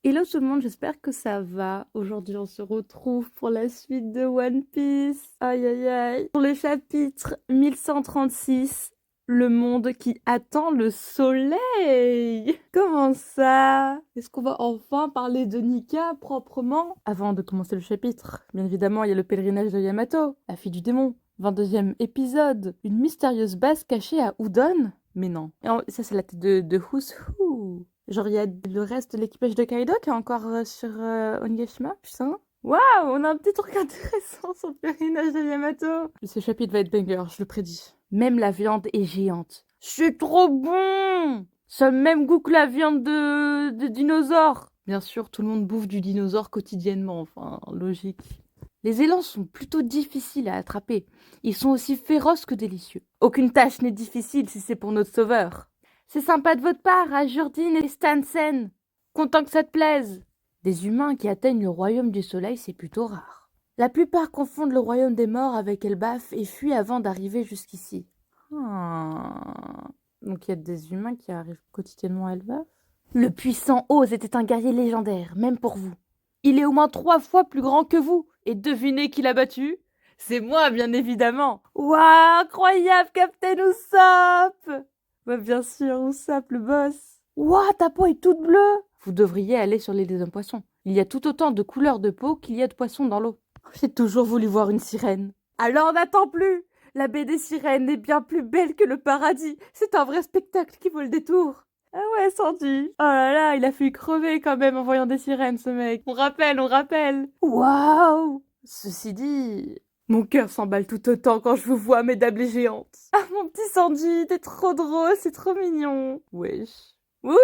Hello tout le monde, j'espère que ça va. Aujourd'hui, on se retrouve pour la suite de One Piece. Aïe aïe aïe. Pour le chapitre 1136, le monde qui attend le soleil. Comment ça? Est-ce qu'on va enfin parler de Nika proprement? Avant de commencer le chapitre, bien évidemment, il y a le pèlerinage de Yamato, la fille du démon. 22e épisode. Une mystérieuse base cachée à Udon? Mais non. Ça, c'est la tête de Who's Who. Genre, il y a le reste de l'équipage de Kaido qui est encore sur Onigashima, putain. Waouh, on a un petit truc intéressant sur le pèlerinage de Yamato. Ce chapitre va être banger, je le prédis. Même la viande est géante. C'est trop bon! Ça a le même goût que la viande de dinosaure. Bien sûr, tout le monde bouffe du dinosaure quotidiennement, enfin, logique. Les élans sont plutôt difficiles à attraper. Ils sont aussi féroces que délicieux. Aucune tâche n'est difficile si c'est pour notre sauveur. C'est sympa de votre part, Ajurdine et Stansen. Content que ça te plaise. Des humains qui atteignent le royaume du soleil, c'est plutôt rare. La plupart confondent le royaume des morts avec Elbaf et fuient avant d'arriver jusqu'ici. Donc il y a des humains qui arrivent quotidiennement à Elbaf. Le puissant Oz était un guerrier légendaire, même pour vous. Il est au moins 3 fois plus grand que vous. Et devinez qui l'a battu? C'est moi, bien évidemment. Waouh, incroyable, Captain Usopp! Ouais, bien sûr, Usopp, le boss. Waouh, ta peau est toute bleue! Vous devriez aller sur l'île des hommes poissons. Il y a tout autant de couleurs de peau qu'il y a de poissons dans l'eau. J'ai toujours voulu voir une sirène. Alors n'attends plus! La baie des sirènes est bien plus belle que le paradis. C'est un vrai spectacle qui vaut le détour. Ah ouais, Sandy. Oh là là, il a fallu crever quand même en voyant des sirènes, ce mec. On rappelle. Waouh! Ceci dit, mon cœur s'emballe tout autant quand je vous vois, mesdames les géantes. Ah, mon petit Sandy, t'es trop drôle, c'est trop mignon. Wesh. Wouhou!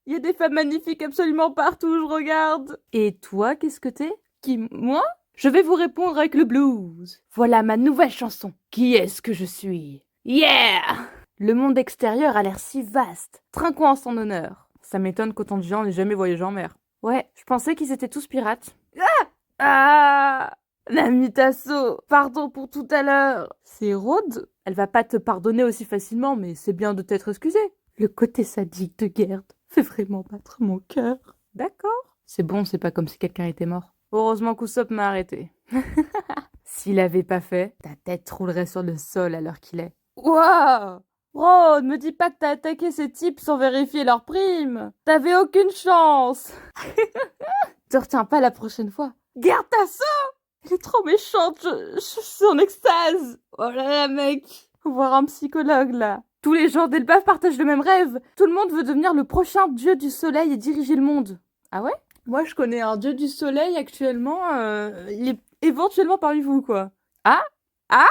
Il y a des femmes magnifiques absolument partout, je regarde. Et toi, qu'est-ce que t'es? Qui, moi? Je vais vous répondre avec le blues. Voilà ma nouvelle chanson. Qui est-ce que je suis? Yeah! Le monde extérieur a l'air si vaste. Trinquons en son honneur. Ça m'étonne qu'autant de gens n'aient jamais voyagé en mer. Ouais, je pensais qu'ils étaient tous pirates. Ah! L'ami Tasso, pardon pour tout à l'heure. C'est Rhodes. Elle va pas te pardonner aussi facilement, mais c'est bien de t'être excusé. Le côté sadique de Gerd fait vraiment battre mon cœur. D'accord. C'est bon, c'est pas comme si quelqu'un était mort. Heureusement qu'Usopp m'a arrêté. S'il avait pas fait, ta tête roulerait sur le sol à l'heure qu'il est. Waouh! Bro, ne me dis pas que t'as attaqué ces types sans vérifier leur prime. T'avais aucune chance. Te retiens pas la prochaine fois. Garde ta sœur! Elle est trop méchante, je suis en extase. Oh là là, mec. Faut voir un psychologue, là. Tous les gens d'Elbaf partagent le même rêve. Tout le monde veut devenir le prochain dieu du soleil et diriger le monde. Ah ouais? Moi, je connais un dieu du soleil actuellement. Il est éventuellement parmi vous, quoi. Ah? Ah?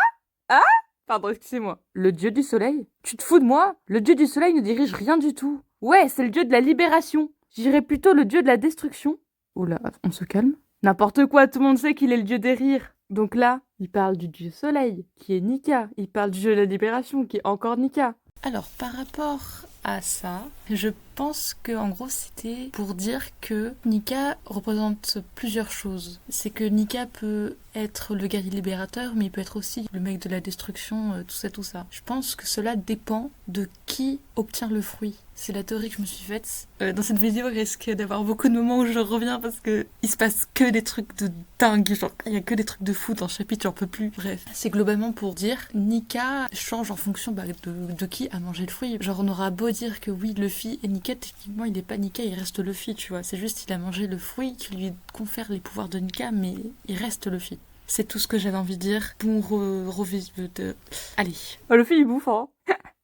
Ah? Pardon, excusez-moi. Le dieu du soleil? Tu te fous de moi? Le dieu du soleil ne dirige rien du tout. Ouais, c'est le dieu de la libération. J'irais plutôt le dieu de la destruction. Oula, on se calme. N'importe quoi, tout le monde sait qu'il est le dieu des rires. Donc là, il parle du dieu soleil, qui est Nika. Il parle du dieu de la libération, qui est encore Nika. Alors, par rapport à ça, je pense que en gros c'était pour dire que Nika représente plusieurs choses. C'est que Nika peut être le guerrier libérateur, mais il peut être aussi le mec de la destruction, tout ça. Je pense que cela dépend de qui obtient le fruit. C'est la théorie que je me suis faite. Dans cette vidéo, il risque d'avoir beaucoup de moments où je reviens parce que il se passe que des trucs de dingue. Genre, il y a que des trucs de fou dans le chapitre, j'en peux plus. Bref, c'est globalement pour dire Nika change en fonction de qui a mangé le fruit. Genre, on aura beau dire que oui, Luffy et Nika, techniquement, il n'est pas Nika, il reste Luffy, tu vois. C'est juste il a mangé le fruit qui lui confère les pouvoirs de Nika, mais il reste Luffy. C'est tout ce que j'avais envie de dire pour revivre de... Allez. Oh, Luffy, il bouffe, hein.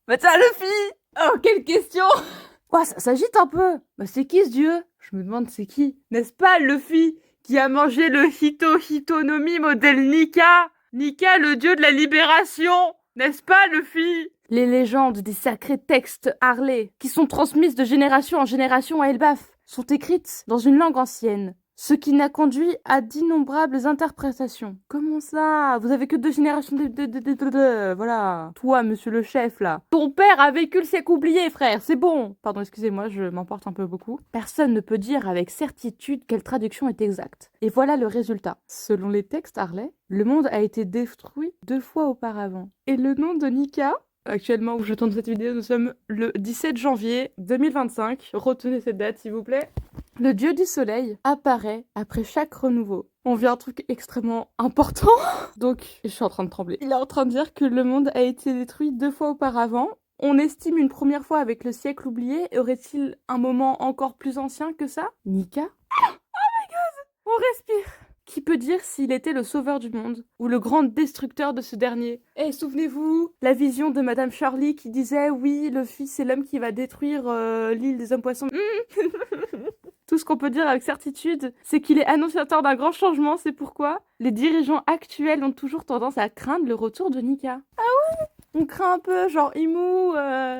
Bah tiens, Luffy! Oh, quelle question! Ouais, ça s'agite un peu. Bah c'est qui ce dieu? Je me demande c'est qui. N'est-ce pas Luffy qui a mangé le Hitonomi modèle Nika? Nika, le dieu de la libération. N'est-ce pas Luffy? Les légendes des sacrés textes Harley, qui sont transmises de génération en génération à Elbaf, sont écrites dans une langue ancienne. Ce qui n'a conduit à d'innombrables interprétations. Comment ça? Vous avez que 2 générations Voilà. Toi, monsieur le chef, là. Ton père a vécu le siècle oublié, frère, c'est bon. Pardon, excusez-moi, je m'emporte un peu beaucoup. Personne ne peut dire avec certitude quelle traduction est exacte. Et voilà le résultat. Selon les textes Harley, le monde a été détruit 2 fois auparavant. Et le nom de Nika, actuellement où je tourne cette vidéo, nous sommes le 17 janvier 2025. Retenez cette date, s'il vous plaît. Le dieu du soleil apparaît après chaque renouveau. On vit un truc extrêmement important. Donc, je suis en train de trembler. Il est en train de dire que le monde a été détruit 2 fois auparavant. On estime une première fois avec le siècle oublié. Aurait-il un moment encore plus ancien que ça? Nika? Oh my god! On respire. Qui peut dire s'il était le sauveur du monde ou le grand destructeur de ce dernier? Eh, souvenez-vous, la vision de Madame Shirley qui disait oui, le fils c'est l'homme qui va détruire l'île des hommes poissons. Tout ce qu'on peut dire avec certitude, c'est qu'il est annonciateur d'un grand changement, c'est pourquoi les dirigeants actuels ont toujours tendance à craindre le retour de Nika. Ah ouais? On craint un peu, genre Imu,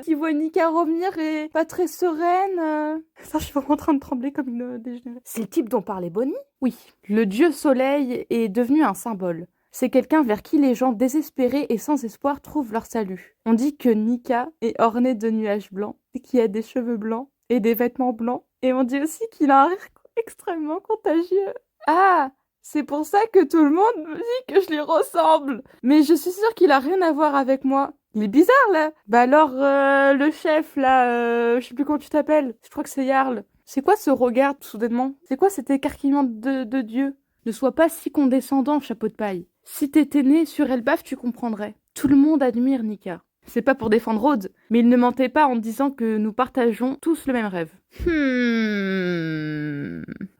qui voit Nika revenir et pas très sereine. Ça, je suis vraiment en train de trembler comme une dégénérée. C'est le type dont parlait Bonnie? Oui. Le dieu soleil est devenu un symbole. C'est quelqu'un vers qui les gens désespérés et sans espoir trouvent leur salut. On dit que Nika est orné de nuages blancs, qui a des cheveux blancs et des vêtements blancs. Et on dit aussi qu'il a un rire extrêmement contagieux. Ah, c'est pour ça que tout le monde me dit que je lui ressemble. Mais je suis sûre qu'il a rien à voir avec moi. Il est bizarre, là. Bah alors, le chef, là, je sais plus comment tu t'appelles. Je crois que c'est Jarl. C'est quoi ce regard, tout soudainement? C'est quoi cet écarquillement de Dieu? Ne sois pas si condescendant, chapeau de paille. Si t'étais né sur Elbaf, tu comprendrais. Tout le monde admire Nika. C'est pas pour défendre Rhodes, mais il ne mentait pas en disant que nous partageons tous le même rêve.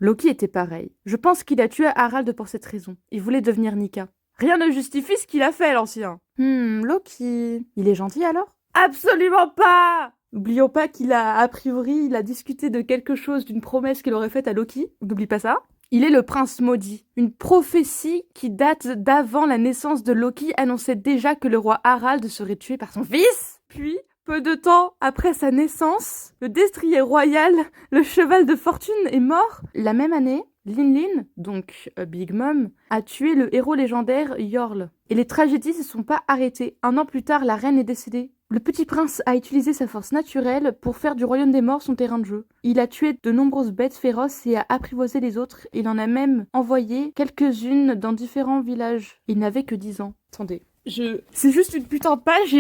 Loki était pareil. Je pense qu'il a tué Harald pour cette raison. Il voulait devenir Nika. Rien ne justifie ce qu'il a fait, l'ancien. Loki... Il est gentil alors? Absolument pas! N'oublions pas qu'il a, a priori, il a discuté de quelque chose, d'une promesse qu'il aurait faite à Loki. N'oublie pas ça. Il est le prince maudit. Une prophétie qui date d'avant la naissance de Loki annonçait déjà que le roi Harald serait tué par son fils. Puis, peu de temps après sa naissance, le destrier royal, le cheval de fortune, est mort. La même année, Lin, donc Big Mom, a tué le héros légendaire Jarl. Et les tragédies ne se sont pas arrêtées. 1 an plus tard, la reine est décédée. Le petit prince a utilisé sa force naturelle pour faire du royaume des morts son terrain de jeu. Il a tué de nombreuses bêtes féroces et a apprivoisé les autres. Il en a même envoyé quelques-unes dans différents villages. Il n'avait que 10 ans. Attendez. C'est juste une putain de page.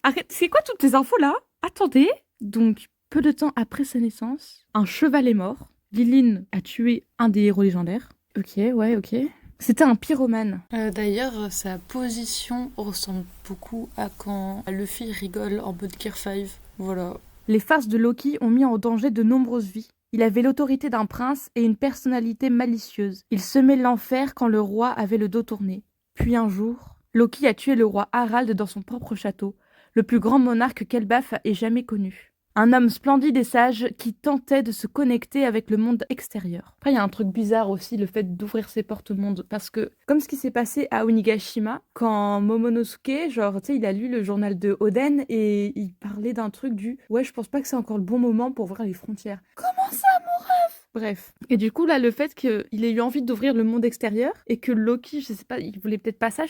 Arrête. C'est quoi toutes ces infos là? Attendez. Donc, peu de temps après sa naissance, un cheval est mort. Lilin a tué un des héros légendaires. Ok, ouais, ok. C'était un pyromane. D'ailleurs, sa position ressemble beaucoup à quand Luffy rigole en mode Gear 5. Voilà. Les farces de Loki ont mis en danger de nombreuses vies. Il avait l'autorité d'un prince et une personnalité malicieuse. Il semait l'enfer quand le roi avait le dos tourné. Puis un jour, Loki a tué le roi Harald dans son propre château, le plus grand monarque qu'Elbaf ait jamais connu. Un homme splendide et sage qui tentait de se connecter avec le monde extérieur. Après, il y a un truc bizarre aussi, le fait d'ouvrir ses portes au monde. Parce que, comme ce qui s'est passé à Onigashima, quand Momonosuke, genre, tu sais, il a lu le journal de Oden et il parlait d'un truc du « Ouais, je pense pas que c'est encore le bon moment pour ouvrir les frontières. » Comment ça, mon rêve? Bref. Et du coup, là, le fait qu'il ait eu envie d'ouvrir le monde extérieur et que Loki, je sais pas, il voulait peut-être pas ça.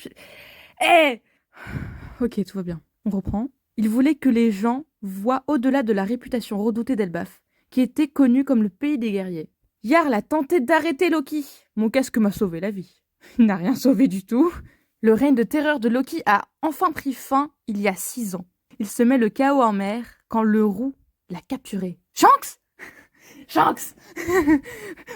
Ok, tout va bien. On reprend. Il voulait que les gens voient au-delà de la réputation redoutée d'Elbaf, qui était connue comme le pays des guerriers. Jarl a tenté d'arrêter Loki. Mon casque m'a sauvé la vie. Il n'a rien sauvé du tout. Le règne de terreur de Loki a enfin pris fin il y a 6 ans. Il se met le chaos en mer quand le roux l'a capturé. Shanks! Shanks!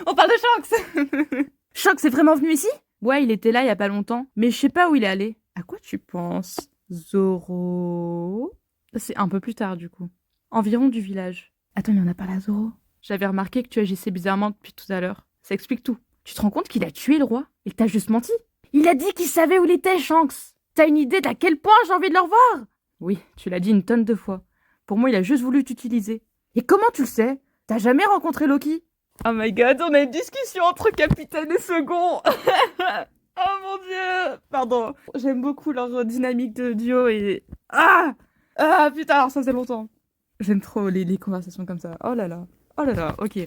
On parle de Shanks! Shanks est vraiment venu ici? Ouais, il était là il y a pas longtemps, mais je sais pas où il est allé. À quoi tu penses? Zoro... C'est un peu plus tard, du coup. Environ du village. Attends, mais on a parlé à Zoro. J'avais remarqué que tu agissais bizarrement depuis tout à l'heure. Ça explique tout. Tu te rends compte qu'il a tué le roi? Il t'a juste menti? Il a dit qu'il savait où il était, Shanks! T'as une idée d'à quel point j'ai envie de le revoir? Oui, tu l'as dit une tonne de fois. Pour moi, il a juste voulu t'utiliser. Et comment tu le sais? T'as jamais rencontré Loki? Oh my god, on a une discussion entre capitaine et second. Oh mon dieu! Pardon. J'aime beaucoup leur dynamique de duo et... Ah putain, alors ça faisait longtemps. J'aime trop les conversations comme ça. Oh là là, ok.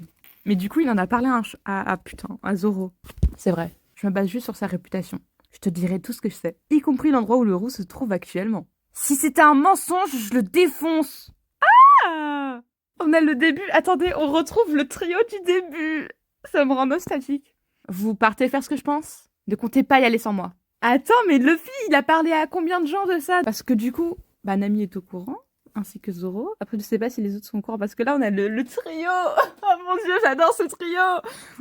Mais du coup, il en a parlé à Zoro. C'est vrai. Je me base juste sur sa réputation. Je te dirai tout ce que je sais, y compris l'endroit où le roux se trouve actuellement. Si c'était un mensonge, je le défonce. Ah! On a le début. Attendez, on retrouve le trio du début. Ça me rend nostalgique. Vous partez faire ce que je pense? Ne comptez pas y aller sans moi. Attends, mais Luffy, il a parlé à combien de gens de ça? Parce que du coup, Nami est au courant. ainsi que Zoro. Après, je sais pas si les autres sont au courant, parce que là, on a le trio. Oh mon Dieu, j'adore ce trio.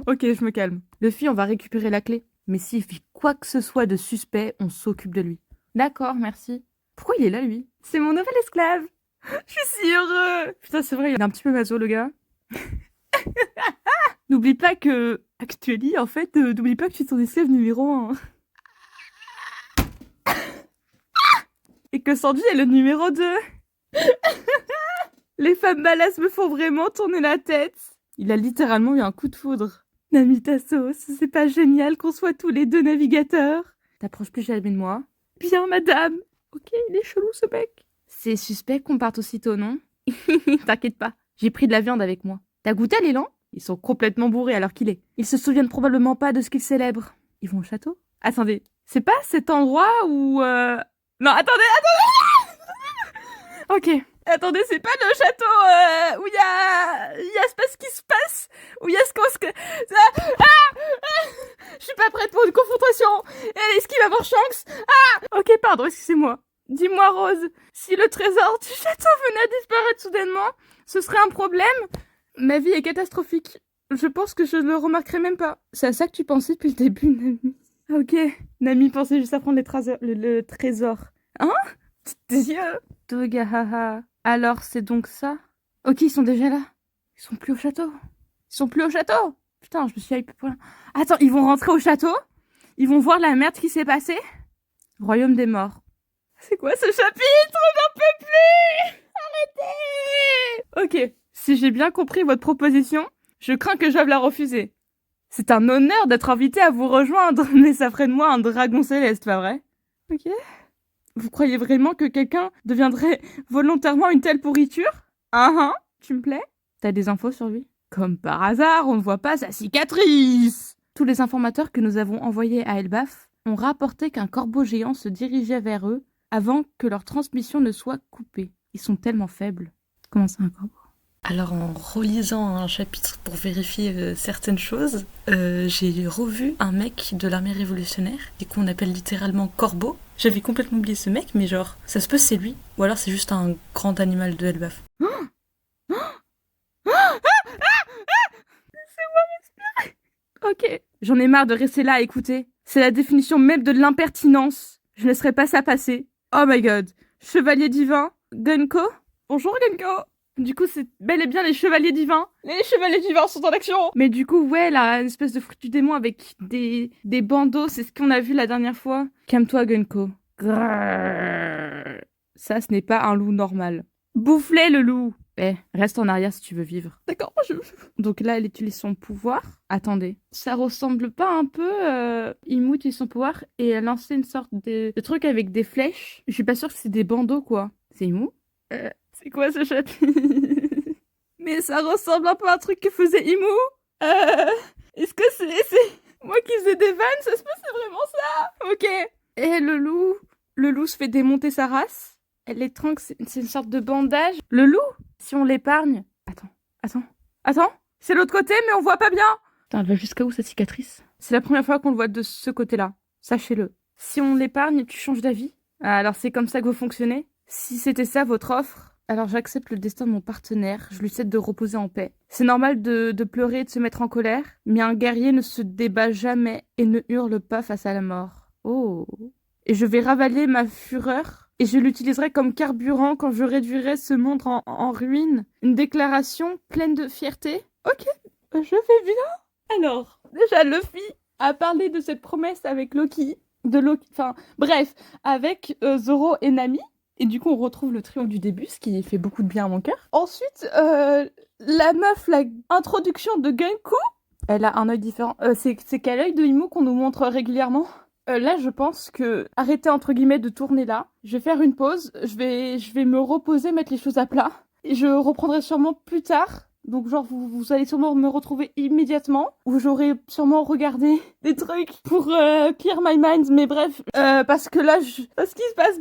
Ok, je me calme. Luffy, on va récupérer la clé. Mais s'il fait quoi que ce soit de suspect, on s'occupe de lui. D'accord, merci. Pourquoi il est là, lui? C'est mon nouvel esclave. Je suis si heureux. Putain, c'est vrai, il est un petit peu maso, le gars. N'oublie pas que... Actually, en fait, n'oublie pas que tu es ton esclave numéro 1. Et que Sanji est le numéro 2. Les femmes badass me font vraiment tourner la tête. Il a littéralement eu un coup de foudre. Namitasos, c'est pas génial qu'on soit tous les deux navigateurs? T'approches plus jamais de moi. Bien, madame. Ok, il est chelou, ce mec. C'est suspect qu'on parte aussitôt, non? T'inquiète pas, j'ai pris de la viande avec moi. T'as goûté à l'élan? Ils sont complètement bourrés alors qu'il est. Ils se souviennent probablement pas de ce qu'ils célèbrent. Ils vont au château? Attendez, c'est pas cet endroit où... Non, attendez. Ok. Attendez, c'est pas le château où il y a ce qui se passe, où il y a ce qu'on... Je suis pas prête pour une confrontation. Est-ce qu'il va avoir chance? Ok, pardon, excusez-moi. Dis-moi, Rose, si le trésor du château venait à disparaître soudainement, ce serait un problème? Ma vie est catastrophique. Je pense que je ne le remarquerai même pas. C'est à ça que tu pensais depuis le début, Nami. Ok, Nami pensait juste à prendre le trésor. Hein? Tes yeux. Togahaha. Alors, c'est donc ça? Ok, ils sont déjà là. Ils sont plus au château. Ils sont plus au château. Putain, je me suis hypée pour rien. Attends, ils vont rentrer au château? Ils vont voir la merde qui s'est passée? Royaume des morts. C'est quoi ce chapitre? J'en peux plus! Arrêtez! Ok, si j'ai bien compris votre proposition, je crains que je doive la refuser. C'est un honneur d'être invité à vous rejoindre, mais ça ferait de moi un dragon céleste, pas vrai? Ok. Vous croyez vraiment que quelqu'un deviendrait volontairement une telle pourriture? Tu me plais? T'as des infos sur lui? Comme par hasard, on ne voit pas sa cicatrice! Tous les informateurs que nous avons envoyés à Elbaf ont rapporté qu'un corbeau géant se dirigeait vers eux avant que leur transmission ne soit coupée. Ils sont tellement faibles. Comment ça, un corbeau? Alors, en relisant un chapitre pour vérifier certaines choses, j'ai revu un mec de l'armée révolutionnaire, et qu'on appelle littéralement Corbeau. J'avais complètement oublié ce mec, mais genre, ça se peut c'est lui, ou alors c'est juste un grand animal de Elbaf. Laissez-moi respirer. Ok, j'en ai marre de rester là à écouter. C'est la définition même de l'impertinence. Je ne laisserai pas ça passer. Oh my god. Chevalier divin, Gunko? Bonjour Gunko. Du coup, c'est bel et bien les chevaliers divins. Les chevaliers divins sont en action. Mais du coup, ouais, là, une espèce de fruit du démon avec des bandeaux, c'est ce qu'on a vu la dernière fois. Calme-toi, Gunko. Grrr. Ça, ce n'est pas un loup normal. Bouffe-les, le loup. Reste en arrière si tu veux vivre. D'accord, Donc là, elle utilise son pouvoir. Attendez. Ça ressemble pas un peu... Imu utilise son pouvoir et elle lançait une sorte de truc avec des flèches. Je suis pas sûre que c'est des bandeaux, quoi. C'est Imu? C'est quoi ce chapitre? Mais ça ressemble un peu à un truc que faisait Imu. Est-ce que c'est moi qui faisais des vannes? Ça se peut, c'est vraiment ça? Ok. Et le loup se fait démonter sa race. Elle l'étrangle, c'est une sorte de bandage. Le loup? Si on l'épargne... Attends. C'est l'autre côté, mais on voit pas bien. Putain, elle va jusqu'à où, sa cicatrice? C'est la première fois qu'on le voit de ce côté-là. Sachez-le. Si on l'épargne, tu changes d'avis? Alors c'est comme ça que vous fonctionnez? Si c'était ça, votre offre, alors j'accepte le destin de mon partenaire. Je lui cède de reposer en paix. C'est normal de pleurer et de se mettre en colère, mais un guerrier ne se débat jamais et ne hurle pas face à la mort. Oh. Et je vais ravaler ma fureur et je l'utiliserai comme carburant quand je réduirai ce monde en ruine. Une déclaration pleine de fierté. Ok, je vais bien. Alors, déjà, Luffy a parlé de cette promesse avec Loki. Avec Zoro et Nami. Et du coup, on retrouve le trio du début, ce qui fait beaucoup de bien à mon cœur. Ensuite, la meuf, la introduction de Gunko. Elle a un œil différent. C'est quel œil de Imu qu'on nous montre régulièrement? Là, je pense que arrêtez entre guillemets de tourner là. Je vais faire une pause. Je vais me reposer, mettre les choses à plat. Et je reprendrai sûrement plus tard. Donc genre vous allez sûrement me retrouver immédiatement. Ou j'aurai sûrement regardé des trucs pour clear my mind. Mais bref, parce que là, parce qu'il se passe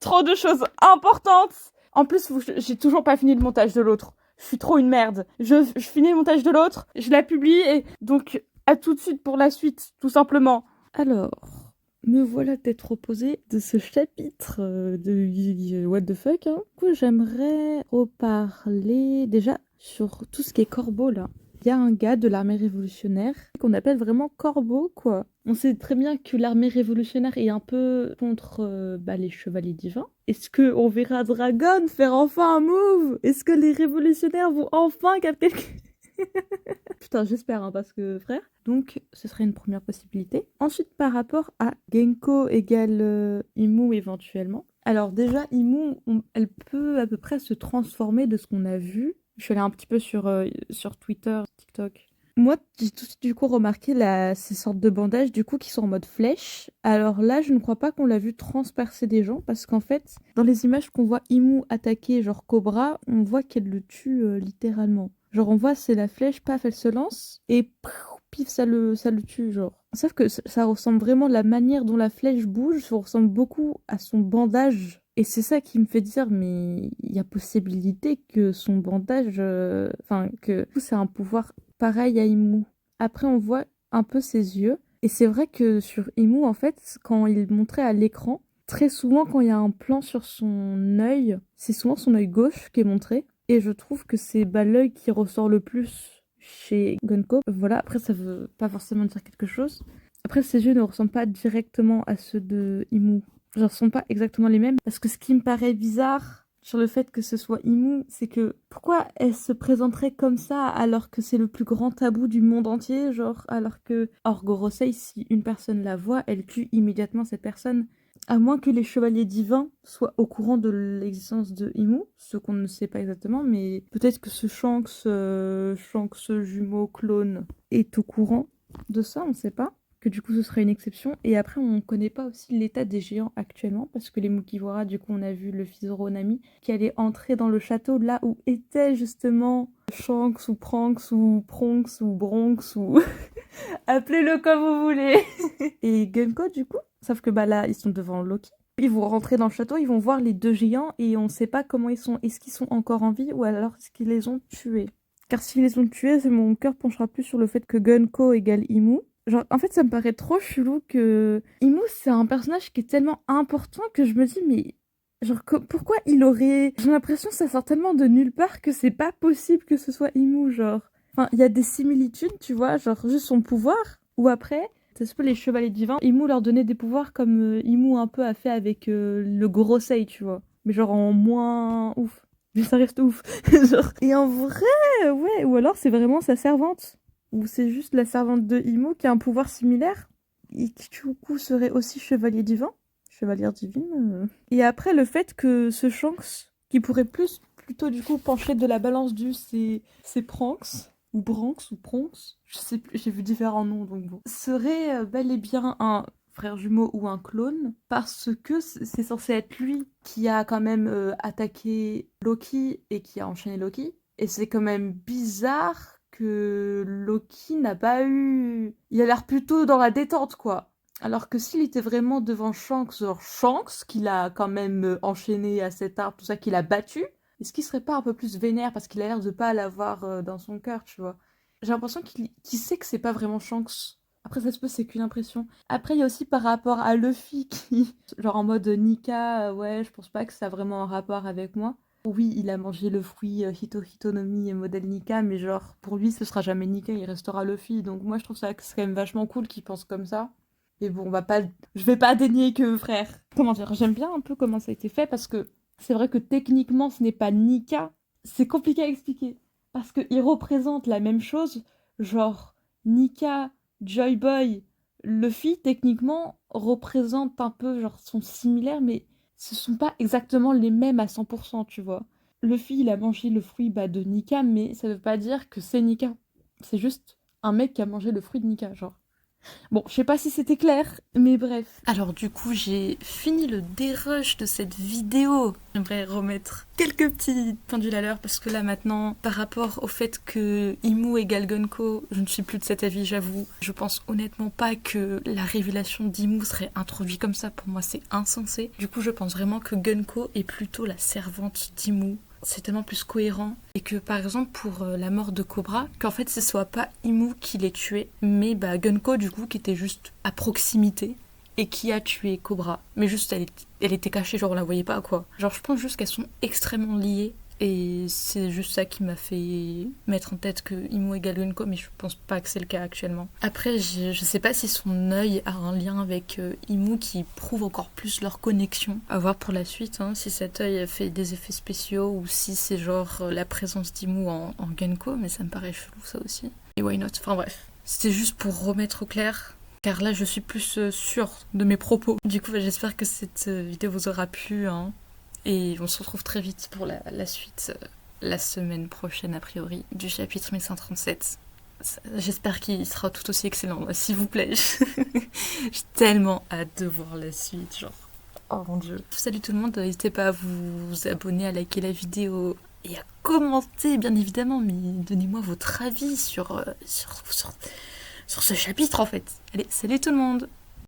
trop de choses importantes. En plus, j'ai toujours pas fini le montage de l'autre. Je suis trop une merde. Je finis le montage de l'autre, je la publie et donc à tout de suite pour la suite, tout simplement. Alors, Me voilà d'être opposée de ce chapitre de What the fuck, hein. Du coup, j'aimerais reparler déjà sur tout ce qui est corbeau là. Il y a un gars de l'armée révolutionnaire qu'on appelle vraiment Corbeau, quoi. On sait très bien que l'armée révolutionnaire est un peu contre les chevaliers divins. Est-ce que on verra Dragon faire enfin un move? Est-ce que les révolutionnaires vont enfin capter Putain, j'espère, hein, parce que frère. Donc, ce serait une première possibilité. Ensuite, par rapport à Genko égale Imu éventuellement. Alors déjà, Imu, elle peut à peu près se transformer de ce qu'on a vu. Je suis allée un petit peu sur Twitter, TikTok. Moi, j'ai tout de suite du coup remarqué ces sortes de bandages du coup qui sont en mode flèche. Alors là, je ne crois pas qu'on l'a vu transpercer des gens parce qu'en fait, dans les images qu'on voit Imu attaquer genre Cobra, on voit qu'elle le tue littéralement. Genre on voit c'est la flèche, paf, elle se lance et pif, ça le tue genre. Sauf que ça ressemble vraiment, la manière dont la flèche bouge, ça ressemble beaucoup à son bandage. Et c'est ça qui me fait dire, mais il y a possibilité que son bandage, enfin que c'est un pouvoir pareil à Imu. Après on voit un peu ses yeux. Et c'est vrai que sur Imu, en fait, quand il montrait à l'écran, très souvent quand il y a un plan sur son œil, c'est souvent son œil gauche qui est montré. Et je trouve que c'est l'œil qui ressort le plus chez Gunko. Voilà, après ça veut pas forcément dire quelque chose. Après ses yeux ne ressemblent pas directement à ceux de Imu. Genre sont pas exactement les mêmes. Parce que ce qui me paraît bizarre sur le fait que ce soit Imu, c'est que pourquoi elle se présenterait comme ça alors que c'est le plus grand tabou du monde entier, genre alors que Gorosei, si une personne la voit, elle tue immédiatement cette personne. À moins que les chevaliers divins soient au courant de l'existence de Imu, ce qu'on ne sait pas exactement, mais peut-être que ce Shanks jumeau clone est au courant de ça, on ne sait pas. Que du coup ce serait une exception. Et après, on ne connaît pas aussi l'état des géants actuellement, parce que les Mugiwara, du coup, on a vu le fils de Ronami qui allait entrer dans le château là où était justement Shanks ou Pranks ou Pronx ou Bronx ou appelez-le comme vous voulez. Et Gunko, du coup, sauf que là, ils sont devant Loki. Ils vont rentrer dans le château, ils vont voir les deux géants et on ne sait pas comment ils sont. Est-ce qu'ils sont encore en vie ou alors est-ce qu'ils les ont tués? Car s'ils les ont tués, mon cœur penchera plus sur le fait que Gunko égale Imu. Genre, en fait, ça me paraît trop chelou que Imu, c'est un personnage qui est tellement important que je me dis, mais genre, pourquoi il aurait. J'ai l'impression que ça sort tellement de nulle part que c'est pas possible que ce soit Imu, genre. Enfin, il y a des similitudes, tu vois, genre juste son pouvoir. Ou après, c'est un peu les chevaliers divins. Imu leur donnait des pouvoirs comme Imu un peu a fait avec le Gorosei, tu vois. Mais genre en moins ouf. Mais ça reste ouf. Genre. Et en vrai, ouais. Ou alors c'est vraiment sa servante. Ou c'est juste la servante de Imu qui a un pouvoir similaire. Et qui du coup serait aussi chevalier divin. Chevalière divine. Et après, le fait que ce Shanks, qui pourrait plutôt du coup pencher de la balance du c'est Pranks ou Branx ou Pronx, je sais plus, j'ai vu différents noms donc bon, serait bel et bien un frère jumeau ou un clone parce que c'est censé être lui qui a quand même attaqué Loki et qui a enchaîné Loki. Et c'est quand même bizarre que Loki n'a pas eu. Il a l'air plutôt dans la détente quoi. Alors que s'il était vraiment devant Shanks, genre Shanks, qu'il a quand même enchaîné à cet arbre, tout ça, qu'il a battu, est-ce qu'il serait pas un peu plus vénère parce qu'il a l'air de pas l'avoir dans son cœur, tu vois? J'ai l'impression qu'il sait que c'est pas vraiment Shanks. Après, ça se peut, c'est qu'une impression. Après, il y a aussi par rapport à Luffy qui, genre en mode Nika, ouais, je pense pas que ça a vraiment un rapport avec moi. Oui, il a mangé le fruit Hitohitonomi et modèle Nika, mais genre, pour lui, ce sera jamais Nika, il restera Luffy. Donc moi, je trouve ça que c'est quand même vachement cool qu'il pense comme ça. Mais bon, je vais pas dénier que frère. Comment dire, j'aime bien un peu comment ça a été fait parce que c'est vrai que techniquement ce n'est pas Nika. C'est compliqué à expliquer. Parce qu'ils représentent la même chose. Genre, Nika, Joy Boy, Luffy, techniquement, représentent un peu, genre, sont similaires, mais ce sont pas exactement les mêmes à 100%, tu vois. Luffy, il a mangé le fruit de Nika, mais ça veut pas dire que c'est Nika. C'est juste un mec qui a mangé le fruit de Nika, genre. Bon, je sais pas si c'était clair, mais bref. Alors du coup, j'ai fini le dérush de cette vidéo. J'aimerais remettre quelques petits pendules à l'heure parce que là maintenant, par rapport au fait que Imu égale Gunko, je ne suis plus de cet avis, j'avoue. Je pense honnêtement pas que la révélation d'Imu serait introduite comme ça. Pour moi, c'est insensé. Du coup, je pense vraiment que Gunko est plutôt la servante d'Imu. C'est tellement plus cohérent. Et que par exemple pour la mort de Cobra, qu'en fait ce soit pas Imu qui l'ait tué, mais Gunko du coup qui était juste à proximité et qui a tué Cobra. Mais juste, elle était cachée, genre on la voyait pas, quoi. Genre, je pense juste qu'elles sont extrêmement liées. Et c'est juste ça qui m'a fait mettre en tête que Imu égale Genko, mais je pense pas que c'est le cas actuellement. Après, je sais pas si son œil a un lien avec Imu qui prouve encore plus leur connexion. À voir pour la suite, hein, si cet œil a fait des effets spéciaux ou si c'est genre la présence d'Imu en Genko, mais ça me paraît chelou ça aussi. Et why not? Enfin bref, c'était juste pour remettre au clair. Car là, je suis plus sûre de mes propos. Du coup, j'espère que cette vidéo vous aura plu, hein. Et on se retrouve très vite pour la suite, la semaine prochaine a priori, du chapitre 1137. J'espère qu'il sera tout aussi excellent, s'il vous plaît. J'ai tellement hâte de voir la suite, genre. Oh mon dieu. Salut tout le monde, n'hésitez pas à vous abonner, à liker la vidéo et à commenter, bien évidemment, mais donnez-moi votre avis sur ce chapitre en fait. Allez, salut tout le monde!